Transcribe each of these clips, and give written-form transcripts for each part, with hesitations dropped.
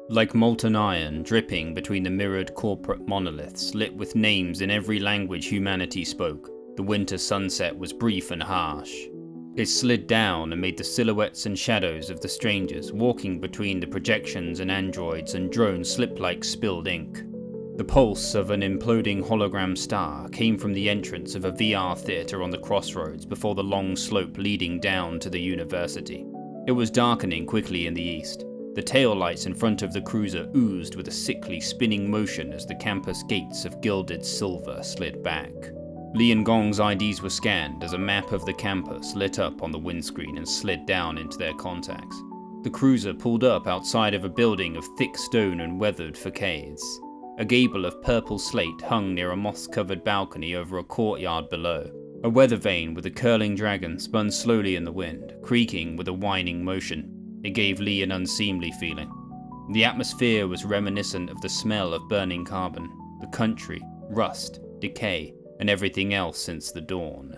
Like molten iron dripping between the mirrored corporate monoliths lit with names in every language humanity spoke, the winter sunset was brief and harsh. It slid down and made the silhouettes and shadows of the strangers walking between the projections and androids and drones slip like spilled ink. The pulse of an imploding hologram star came from the entrance of a VR theatre on the crossroads before the long slope leading down to the university. It was darkening quickly in the east. The taillights in front of the cruiser oozed with a sickly spinning motion as the campus gates of gilded silver slid back. Lee and Gong's IDs were scanned as a map of the campus lit up on the windscreen and slid down into their contacts. The cruiser pulled up outside of a building of thick stone and weathered facades. A gable of purple slate hung near a moss-covered balcony over a courtyard below. A weather vane with a curling dragon spun slowly in the wind, creaking with a whining motion. It gave Lee an unseemly feeling. The atmosphere was reminiscent of the smell of burning carbon, the country, rust, decay, and everything else since the dawn.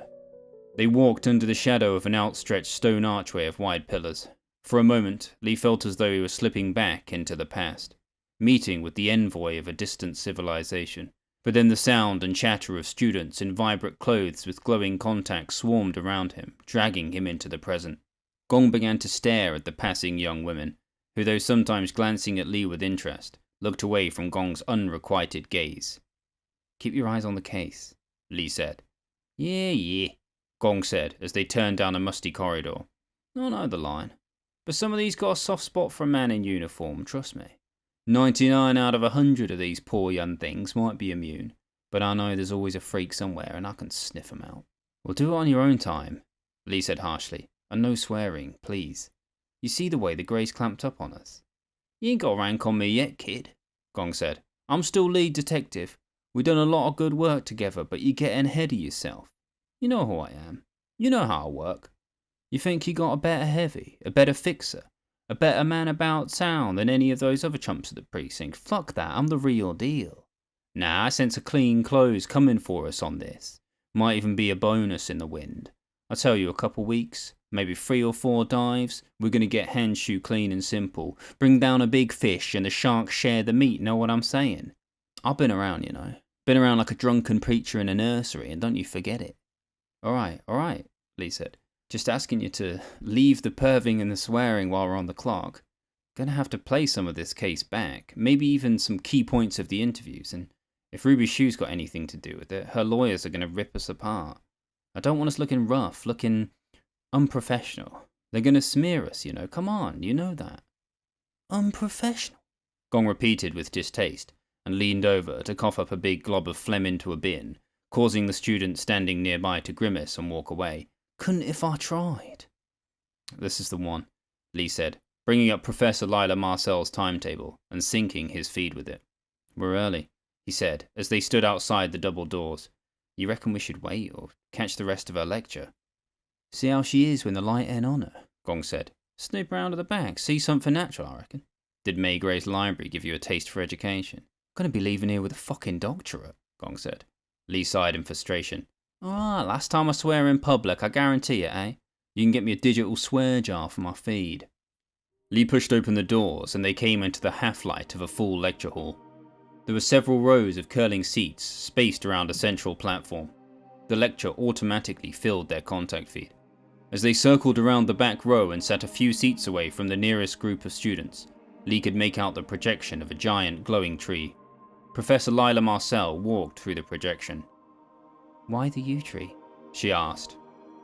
They walked under the shadow of an outstretched stone archway of wide pillars. For a moment, Lee felt as though he was slipping back into the past, meeting with the envoy of a distant civilization. But then the sound and chatter of students in vibrant clothes with glowing contacts swarmed around him, dragging him into the present. Gong began to stare at the passing young women, who, though sometimes glancing at Lee with interest, looked away from Gong's unrequited gaze. "Keep your eyes on the case," Lee said. Yeah, Gong said as they turned down a musty corridor. "I know the line. But some of these got a soft spot for a man in uniform, trust me. 99 out of 100 of these poor young things might be immune, but I know there's always a freak somewhere and I can sniff 'em out." "Well, do it on your own time," Lee said harshly. "And no swearing, please. You see the way the Greys clamped up on us." "You ain't got rank on me yet, kid," Gong said. "I'm still lead detective. We done a lot of good work together, but you're getting ahead of yourself. You know who I am. You know how I work. You think you got a better heavy, a better fixer, a better man about town than any of those other chumps at the precinct. Fuck that, I'm the real deal. Nah, I sense a clean close coming for us on this. Might even be a bonus in the wind. I tell you, a couple weeks, maybe 3 or 4 dives, we're gonna get handshoe clean and simple. Bring down a big fish and the sharks share the meat, know what I'm saying? I've been around, you know. Been around like a drunken preacher in a nursery, and don't you forget it." Alright, Lee said. "Just asking you to leave the perving and the swearing while we're on the clock. Gonna have to play some of this case back, maybe even some key points of the interviews, and if Ruby Shoe's got anything to do with it, her lawyers are gonna rip us apart. I don't want us looking rough, looking unprofessional. They're gonna smear us, you know, come on, you know that." "Unprofessional?" Gong repeated with distaste, and leaned over to cough up a big glob of phlegm into a bin, causing the student standing nearby to grimace and walk away. "Couldn't if I tried." "This is the one," Lee said, bringing up Professor Lyla Marcel's timetable and syncing his feed with it. "We're early," he said, as they stood outside the double doors. "You reckon we should wait, or catch the rest of her lecture?" "See how she is when the light ain't on her," Gong said. "Snoop round at the back, see something natural, I reckon." "Did Maygray's library give you a taste for education?" "Gonna be leaving here with a fucking doctorate," Gong said. Lee sighed in frustration. "Alright, last time I swear in public, I guarantee it, eh? You can get me a digital swear jar for my feed." Lee pushed open the doors and they came into the half-light of a full lecture hall. There were several rows of curling seats spaced around a central platform. The lecture automatically filled their contact feed. As they circled around the back row and sat a few seats away from the nearest group of students, Lee could make out the projection of a giant glowing tree. Professor Lyla Marcel walked through the projection. "Why the yew tree?" she asked.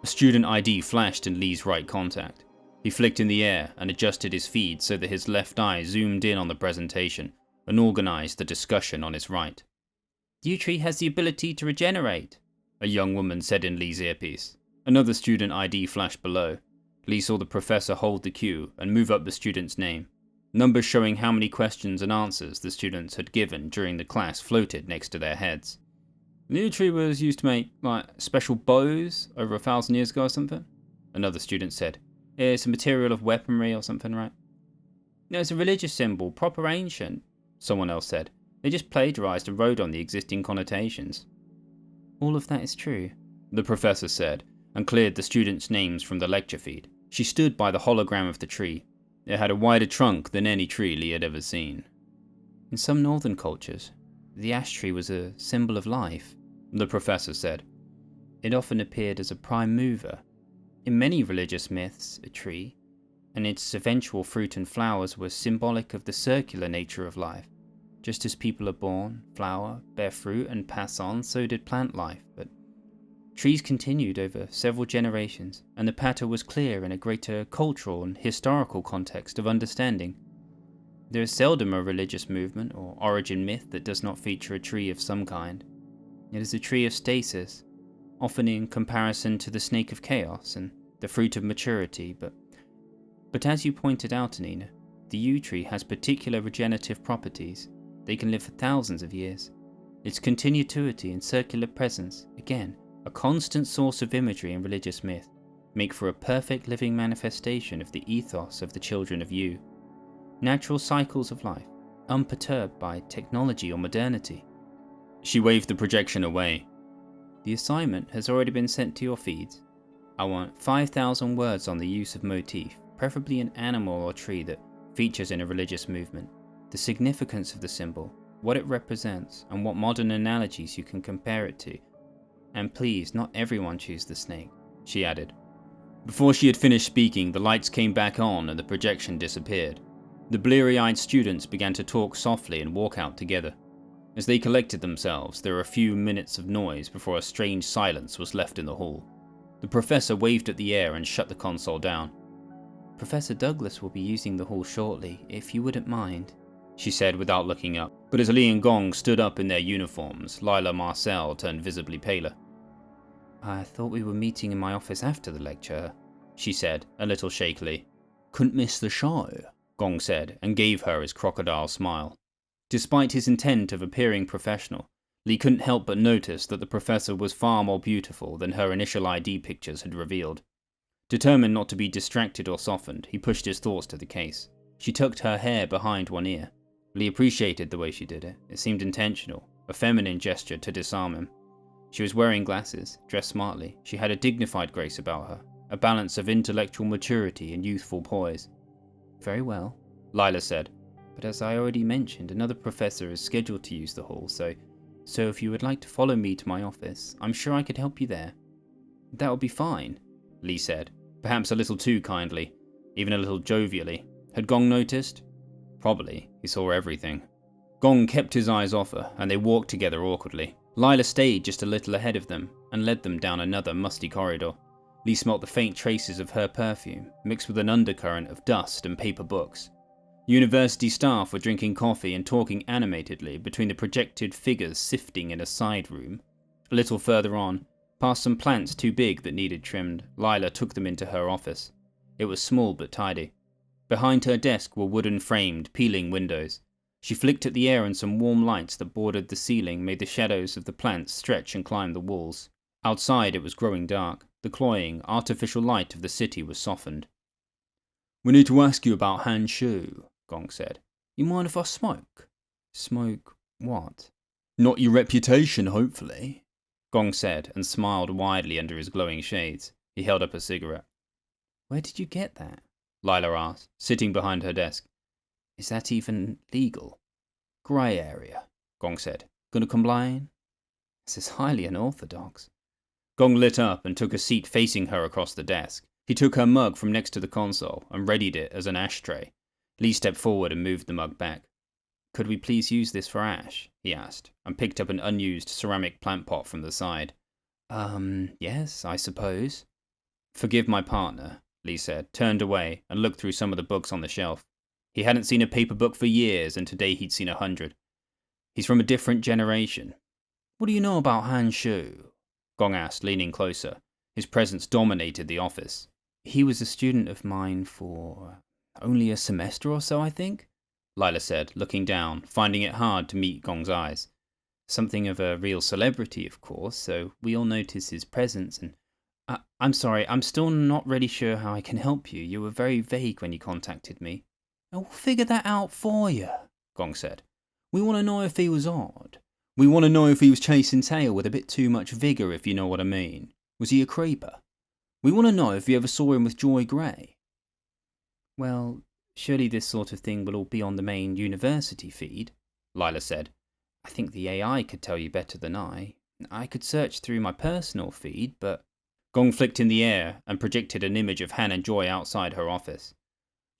A student ID flashed in Lee's right contact. He flicked in the air and adjusted his feed so that his left eye zoomed in on the presentation and organized the discussion on his right. "Yew tree has the ability to regenerate," a young woman said in Lee's earpiece. Another student ID flashed below. Lee saw the professor hold the cue and move up the student's name. Numbers showing how many questions and answers the students had given during the class floated next to their heads. "The yew tree was used to make, special bows over 1,000 years ago or something," another student said. "It's a material of weaponry or something, right?" "No, it's a religious symbol, proper ancient," someone else said. "They just plagiarized and wrote on the existing connotations." "All of that is true," the professor said, and cleared the students' names from the lecture feed. She stood by the hologram of the tree. It had a wider trunk than any tree Lee had ever seen. In some northern cultures, the ash tree was a symbol of life, the professor said. It often appeared as a prime mover. In many religious myths, a tree, and its eventual fruit and flowers were symbolic of the circular nature of life. Just as people are born, flower, bear fruit, and pass on, so did plant life, but trees continued over several generations, and the pattern was clear in a greater cultural and historical context of understanding. There is seldom a religious movement or origin myth that does not feature a tree of some kind. It is a tree of stasis, often in comparison to the snake of chaos and the fruit of maturity, but as you pointed out, Anina, the yew tree has particular regenerative properties. They can live for thousands of years. Its continuity and circular presence, again, a constant source of imagery in religious myth, make for a perfect living manifestation of the ethos of the Children of Yew. Natural cycles of life, unperturbed by technology or modernity. She waved the projection away. The assignment has already been sent to your feeds. I want 5,000 words on the use of motif, preferably an animal or tree that features in a religious movement, the significance of the symbol, what it represents, and what modern analogies you can compare it to. And please, not everyone choose the snake, she added. Before she had finished speaking, the lights came back on and the projection disappeared. The bleary-eyed students began to talk softly and walk out together. As they collected themselves, there were a few minutes of noise before a strange silence was left in the hall. The professor waved at the air and shut the console down. Professor Douglas will be using the hall shortly, if you wouldn't mind, she said without looking up. But as Lee and Gong stood up in their uniforms, Lyla Marcel turned visibly paler. I thought we were meeting in my office after the lecture, she said, a little shakily. Couldn't miss the show, Gong said, and gave her his crocodile smile. Despite his intent of appearing professional, Lee couldn't help but notice that the professor was far more beautiful than her initial ID pictures had revealed. Determined not to be distracted or softened, he pushed his thoughts to the case. She tucked her hair behind one ear. Lee appreciated the way she did it. It seemed intentional, a feminine gesture to disarm him. She was wearing glasses, dressed smartly. She had a dignified grace about her, a balance of intellectual maturity and youthful poise. Very well, Lyla said. But as I already mentioned, another professor is scheduled to use the hall, so if you would like to follow me to my office, I'm sure I could help you there. That would be fine, Lee said, perhaps a little too kindly, even a little jovially. Had Gong noticed? Probably, he saw everything. Gong kept his eyes off her, and they walked together awkwardly. Lyla stayed just a little ahead of them, and led them down another musty corridor. Lee smelt the faint traces of her perfume, mixed with an undercurrent of dust and paper books. University staff were drinking coffee and talking animatedly between the projected figures sifting in a side room. A little further on, past some plants too big that needed trimmed, Lyla took them into her office. It was small but tidy. Behind her desk were wooden-framed, peeling windows. She flicked at the air and some warm lights that bordered the ceiling made the shadows of the plants stretch and climb the walls. Outside it was growing dark. The cloying, artificial light of the city was softened. "We need to ask you about Han Shu," Gong said. "You mind if I smoke?" Smoke what? "Not your reputation, hopefully," Gong said, and smiled widely under his glowing shades. He held up a cigarette. Where did you get that? Lyla asked, sitting behind her desk. Is that even legal? Grey area, Gong said. Gonna complain? This is highly unorthodox. Gong lit up and took a seat facing her across the desk. He took her mug from next to the console and readied it as an ashtray. Lee stepped forward and moved the mug back. Could we please use this for ash? He asked, and picked up an unused ceramic plant pot from the side. Yes, I suppose. Forgive my partner, Lee said, turned away and looked through some of the books on the shelf. He hadn't seen a paper book for years, and today he'd seen 100. He's from a different generation. What do you know about Han Shu? Gong asked, leaning closer. His presence dominated the office. He was a student of mine for only a semester or so, I think, Lyla said, looking down, finding it hard to meet Gong's eyes. Something of a real celebrity, of course, so we all notice his presence, and I'm sorry, I'm still not really sure how I can help you. You were very vague when you contacted me. We'll figure that out for you, Gong said. We want to know if he was odd. We want to know if he was chasing tail with a bit too much vigour, if you know what I mean. Was he a creeper? We want to know if you ever saw him with Joy Grey. Well, Surely this sort of thing will all be on the main university feed, Lyla said. I think the AI could tell you better than I. I could search through my personal feed, but... Gong flicked in the air and projected an image of Han and Joy outside her office.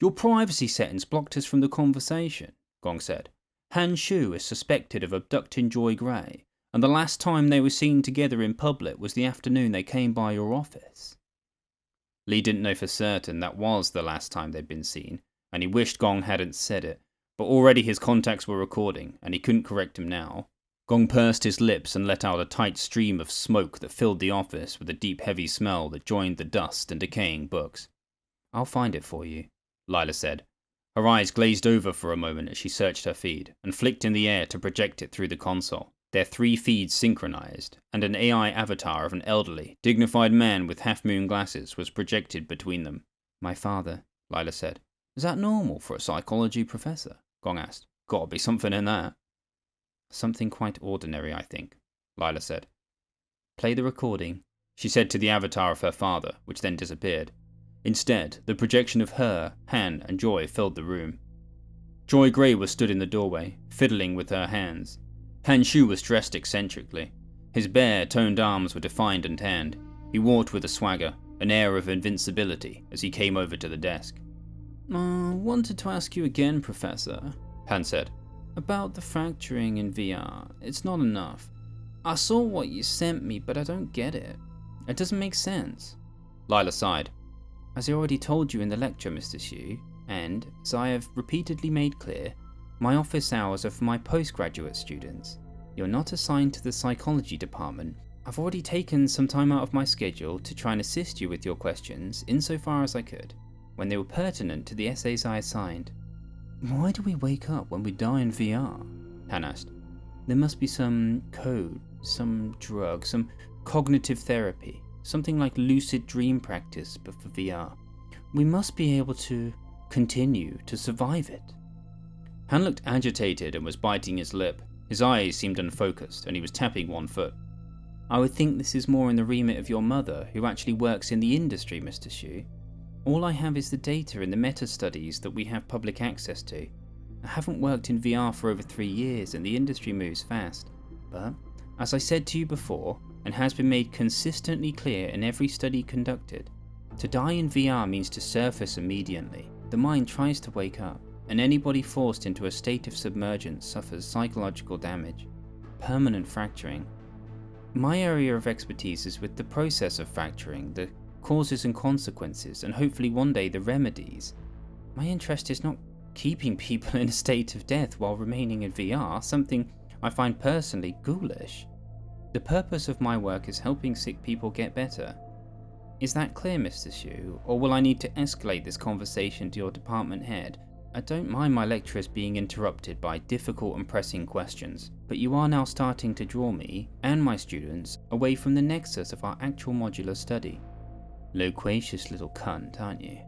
Your privacy settings blocked us from the conversation, Gong said. Han Shu is suspected of abducting Joy Grey, and the last time they were seen together in public was the afternoon they came by your office. Lee didn't know for certain that was the last time they'd been seen, and he wished Gong hadn't said it, but already his contacts were recording, and he couldn't correct him now. Gong pursed his lips and let out a tight stream of smoke that filled the office with a deep heavy smell that joined the dust and decaying books. I'll find it for you, Lyla said. Her eyes glazed over for a moment as she searched her feed, and flicked in the air to project it through the console. Their 3 feeds synchronized, and an AI avatar of an elderly, dignified man with half-moon glasses was projected between them. My father, Lyla said. Is that normal for a psychology professor? Gong asked. Gotta be something in that. Something quite ordinary, I think, Lyla said. Play the recording, she said to the avatar of her father, which then disappeared. Instead, the projection of her, Han, and Joy filled the room. Joy Grey was stood in the doorway, fiddling with her hands. Han Shu was dressed eccentrically. His bare, toned arms were defined and tanned. He walked with a swagger, an air of invincibility, as he came over to the desk. Wanted to ask you again, Professor, Han said. About the fracturing in VR. It's not enough. I saw what you sent me, but I don't get it. It doesn't make sense. Lyla sighed. As I already told you in the lecture, Mr. Hsu, and, as I have repeatedly made clear, my office hours are for my postgraduate students. You're not assigned to the psychology department. I've already taken some time out of my schedule to try and assist you with your questions insofar as I could, when they were pertinent to the essays I assigned. Why do we wake up when we die in VR? Han asked. There must be some code, some drug, some cognitive therapy, something like lucid dream practice but for VR. We must be able to continue to survive it. Han looked agitated and was biting his lip. His eyes seemed unfocused, and he was tapping one foot. I would think this is more in the remit of your mother, who actually works in the industry, Mr. Hsu. All I have is the data in the meta-studies that we have public access to. I haven't worked in VR for over 3 years, and the industry moves fast. But, as I said to you before, and has been made consistently clear in every study conducted, to die in VR means to surface immediately. The mind tries to wake up, and anybody forced into a state of submergence suffers psychological damage, permanent fracturing. My area of expertise is with the process of fracturing, the causes and consequences, and hopefully one day the remedies. My interest is not keeping people in a state of death while remaining in VR, something I find personally ghoulish. The purpose of my work is helping sick people get better. Is that clear, Mr. Hsu, or will I need to escalate this conversation to your department head? I don't mind my lecturers being interrupted by difficult and pressing questions, but you are now starting to draw me, and my students, away from the nexus of our actual modular study. Loquacious little cunt, aren't you?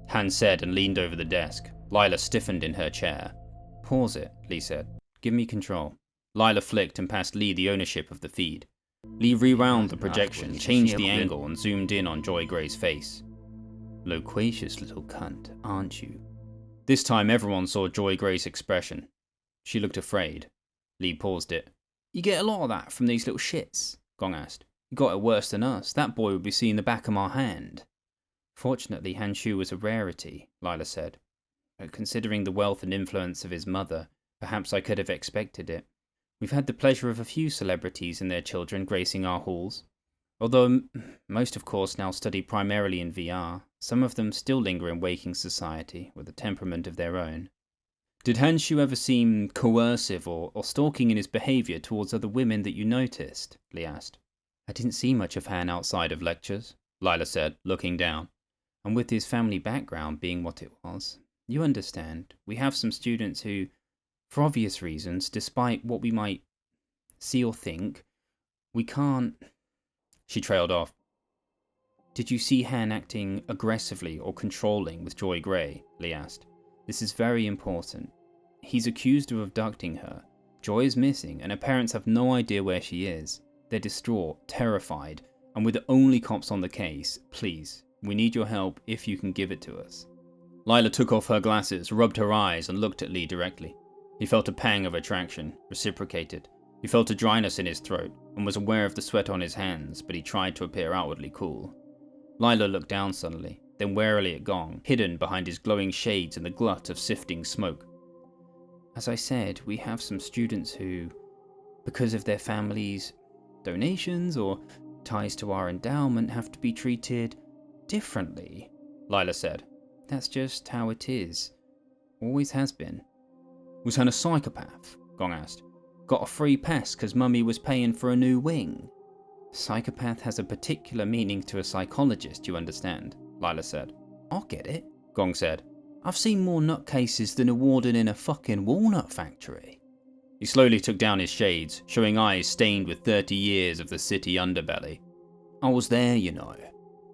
Han said and leaned over the desk. Lyla stiffened in her chair. Pause it, Lee said. Give me control. Lyla flicked and passed Lee the ownership of the feed. Lee rewound the projection, changed the angle, and zoomed in on Joy Grey's face. Loquacious little cunt, aren't you? This time everyone saw Joy Grey's expression. She looked afraid. Lee paused it. You get a lot of that from these little shits? Gong asked. You got it worse than us. That boy would be seeing the back of my hand. Fortunately, Han Shu was a rarity, Lyla said. But considering the wealth and influence of his mother, perhaps I could have expected it. We've had the pleasure of a few celebrities and their children gracing our halls. Although most of course now study primarily in VR, some of them still linger in waking society with a temperament of their own. Did Han Shu ever seem coercive or stalking in his behaviour towards other women that you noticed? Lee asked. I didn't see much of Han outside of lectures, Lyla said, looking down. And with his family background being what it was, you understand, we have some students who, for obvious reasons, despite what we might see or think, we can't... She trailed off. Did you see Han acting aggressively or controlling with Joy Grey? Lee asked. This is very important. He's accused of abducting her. Joy is missing, and her parents have no idea where she is. They're distraught, terrified, and with the only cops on the case, please, we need your help if you can give it to us. Lyla took off her glasses, rubbed her eyes, and looked at Lee directly. He felt a pang of attraction, reciprocated. He felt a dryness in his throat, and was aware of the sweat on his hands, but he tried to appear outwardly cool. Lyla looked down suddenly, then warily at Gong, hidden behind his glowing shades in the glut of sifting smoke. As I said, we have some students who, because of their families' donations or ties to our endowment, have to be treated differently, Lyla said. That's just how it is. Always has been. Was Han a psychopath? Gong asked. Got a free pass because Mummy was paying for a new wing. Psychopath has a particular meaning to a psychologist, you understand, Lyla said. I get it, Gong said. I've seen more nutcases than a warden in a fucking walnut factory. He slowly took down his shades, showing eyes stained with 30 years of the city underbelly. I was there, you know,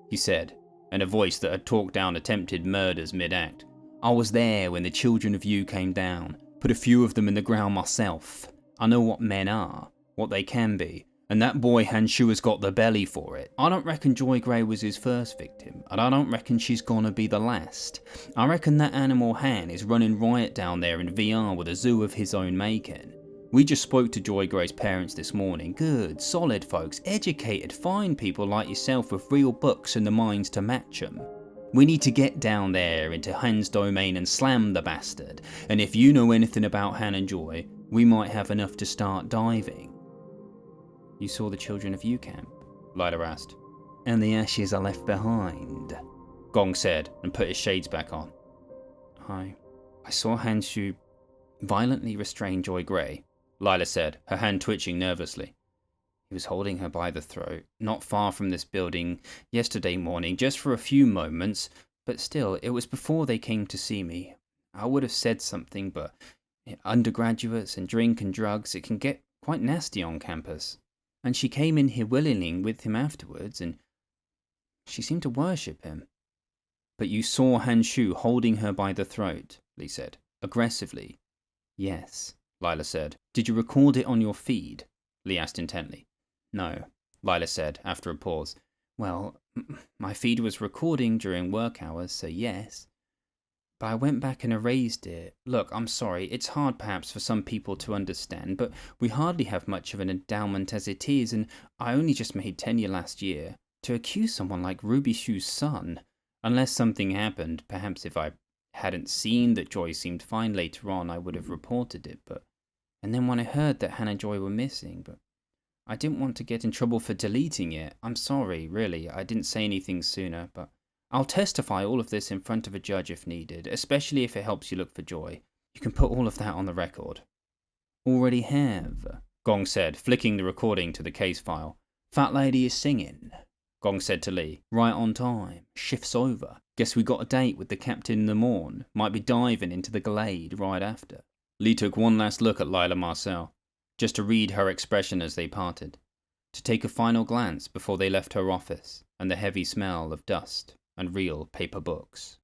he said, in a voice that had talked down attempted murders mid-act. I was there when the Children of Yew came down, put a few of them in the ground myself. I know what men are, what they can be, and that boy Hanshu has got the belly for it. I don't reckon Joy Grey was his first victim, and I don't reckon she's gonna be the last. I reckon that animal Han is running riot down there in VR with a zoo of his own making. We just spoke to Joy Grey's parents this morning. Good, solid folks, educated, fine people like yourself with real books and the minds to match them. We need to get down there into Han's domain and slam the bastard, and if you know anything about Han and Joy, we might have enough to start diving. You saw the Children of Yew camp? Lyla asked. And the ashes are left behind, Gong said, and put his shades back on. I saw Hanshu violently restrain Joy Grey, Lyla said, her hand twitching nervously. He was holding her by the throat, not far from this building, yesterday morning, just for a few moments, but still, it was before they came to see me. I would have said something, but undergraduates and drink and drugs, it can get quite nasty on campus. And she came in here willingly with him afterwards, and she seemed to worship him. But you saw Hanshu holding her by the throat, Lee said, aggressively. Yes, Lyla said. Did you record it on your feed? Lee asked intently. No, Lyla said, after a pause. Well, my feed was recording during work hours, so yes. But I went back and erased it. Look, I'm sorry, it's hard perhaps for some people to understand, but we hardly have much of an endowment as it is, and I only just made tenure last year. To accuse someone like Ruby Shu's son, unless something happened, perhaps if I hadn't seen that Joy seemed fine later on, I would have reported it, but... And then when I heard that Han and Joy were missing, but... I didn't want to get in trouble for deleting it. I'm sorry, really, I didn't say anything sooner, but... I'll testify all of this in front of a judge if needed, especially if it helps you look for Joy. You can put all of that on the record. Already have, Gong said, flicking the recording to the case file. Fat lady is singing, Gong said to Lee. Right on time. Shift's over. Guess we got a date with the captain in the morn. Might be diving into the Glade right after. Lee took one last look at Lyla Marcel, just to read her expression as they parted, to take a final glance before they left her office and the heavy smell of dust and real paper books.